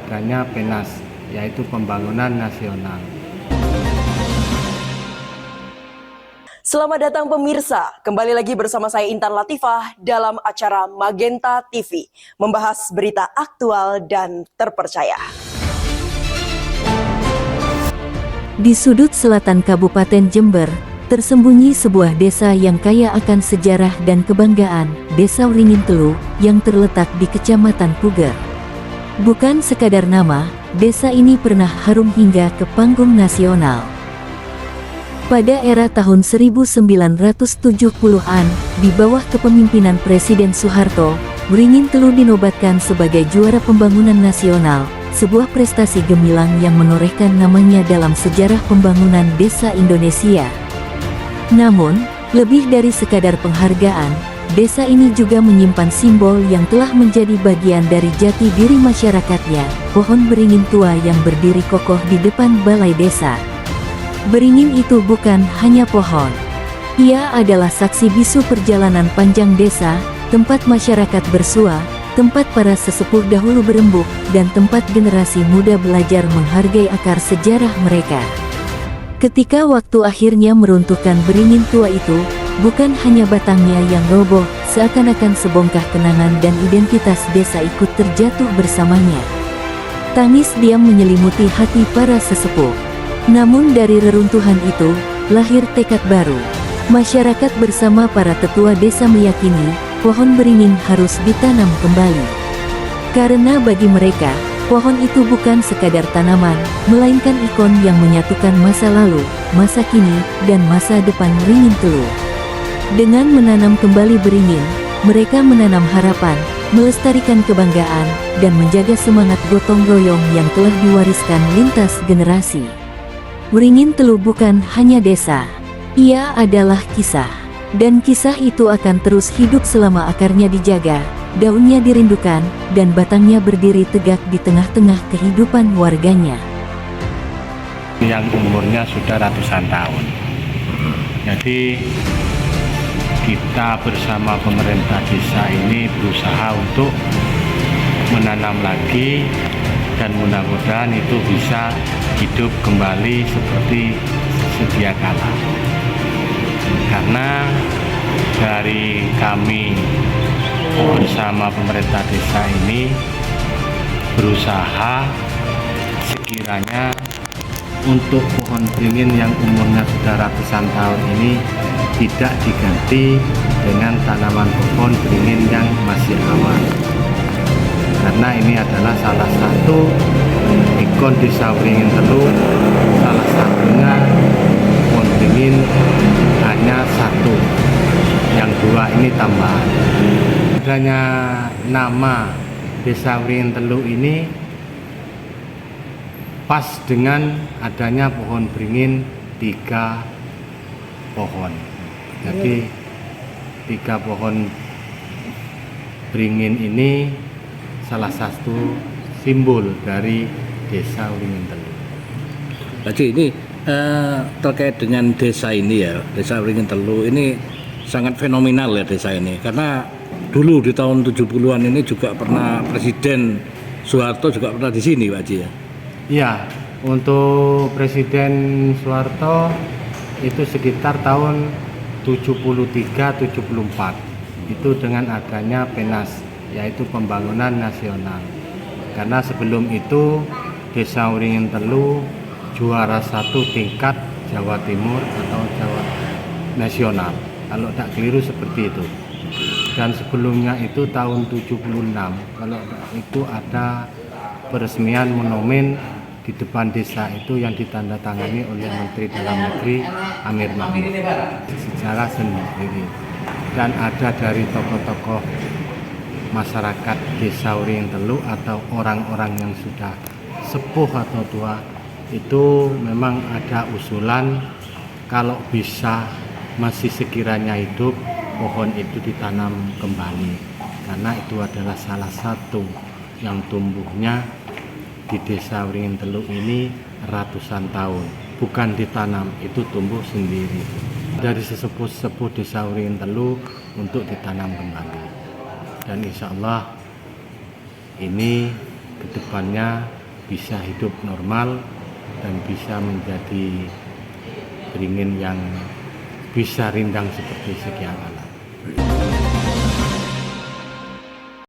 adanya PENAS, yaitu Pembangunan Nasional. Selamat datang pemirsa, kembali lagi bersama saya Intan Latifah dalam acara Magenta TV, membahas berita aktual dan terpercaya. Di sudut selatan Kabupaten Jember, tersembunyi sebuah desa yang kaya akan sejarah dan kebanggaan, Desa Wringin Telu, yang terletak di Kecamatan Puger. Bukan sekadar nama, desa ini pernah harum hingga ke panggung nasional. Pada era tahun 1970-an, di bawah kepemimpinan Presiden Soeharto, Wringin Telu dinobatkan sebagai juara pembangunan nasional, sebuah prestasi gemilang yang menorehkan namanya dalam sejarah pembangunan desa Indonesia. Namun, lebih dari sekadar penghargaan, desa ini juga menyimpan simbol yang telah menjadi bagian dari jati diri masyarakatnya, pohon beringin tua yang berdiri kokoh di depan balai desa. Beringin itu bukan hanya pohon. Ia adalah saksi bisu perjalanan panjang desa, tempat masyarakat bersua, tempat para sesepuh dahulu berembuk, dan tempat generasi muda belajar menghargai akar sejarah mereka. Ketika waktu akhirnya meruntuhkan beringin tua itu, bukan hanya batangnya yang roboh, seakan-akan sebongkah kenangan dan identitas desa ikut terjatuh bersamanya. Tangis diam menyelimuti hati para sesepuh. Namun dari reruntuhan itu, lahir tekad baru. Masyarakat bersama para tetua desa meyakini, pohon beringin harus ditanam kembali. Karena bagi mereka, pohon itu bukan sekadar tanaman, melainkan ikon yang menyatukan masa lalu, masa kini, dan masa depan Wringin Telu. Dengan menanam kembali beringin, mereka menanam harapan, melestarikan kebanggaan, dan menjaga semangat gotong royong yang telah diwariskan lintas generasi. Wringin Telu bukan hanya desa, ia adalah kisah. Dan kisah itu akan terus hidup selama akarnya dijaga, daunnya dirindukan, dan batangnya berdiri tegak di tengah-tengah kehidupan warganya. Yang umurnya sudah ratusan tahun. Jadi kita bersama pemerintah desa ini berusaha untuk menanam lagi, dan mudah-mudahan itu bisa hidup kembali seperti sedia kala. Karena dari kami bersama pemerintah desa ini berusaha sekiranya untuk pohon beringin yang umurnya sudah ratusan tahun ini tidak diganti dengan tanaman pohon beringin yang masih awal. Karena ini adalah salah satu ikon desa Wringin Telu, salah satunya pohon beringin hanya satu, yang dua ini tambahan. Adanya nama desa Wringin Telu ini pas dengan adanya pohon beringin 3 pohon. Jadi 3 pohon beringin ini salah satu simbol dari desa Wringin Telu. Jadi ini terkait dengan desa ini ya, desa Wringin Telu ini sangat fenomenal ya desa ini. Karena dulu di tahun 70-an ini juga pernah Presiden Soeharto juga pernah di sini Pak Haji ya? Iya, untuk Presiden Soeharto itu sekitar tahun 73-74. Itu dengan adanya PENAS, yaitu Pembangunan Nasional. Karena sebelum itu desa Wringin Telu juara 1 tingkat Jawa Timur atau Jawa Nasional, kalau tak keliru seperti itu. Dan sebelumnya itu tahun 76, kalau itu ada peresmian monumen di depan desa itu yang ditandatangani oleh Menteri Dalam Negeri Amir Mahmud secara sendiri. Dan ada dari tokoh-tokoh masyarakat desa Wringin Telu atau orang-orang yang sudah sepuh atau tua, itu memang ada usulan kalau bisa masih sekiranya hidup, pohon itu ditanam kembali, karena itu adalah salah satu yang tumbuhnya di desa Wringin Telu ini ratusan tahun, bukan ditanam, itu tumbuh sendiri dari sesepuh-sesepuh desa Wringin Telu untuk ditanam kembali. Dan insya Allah ini kedepannya bisa hidup normal dan bisa menjadi beringin yang bisa rindang seperti sekian alam.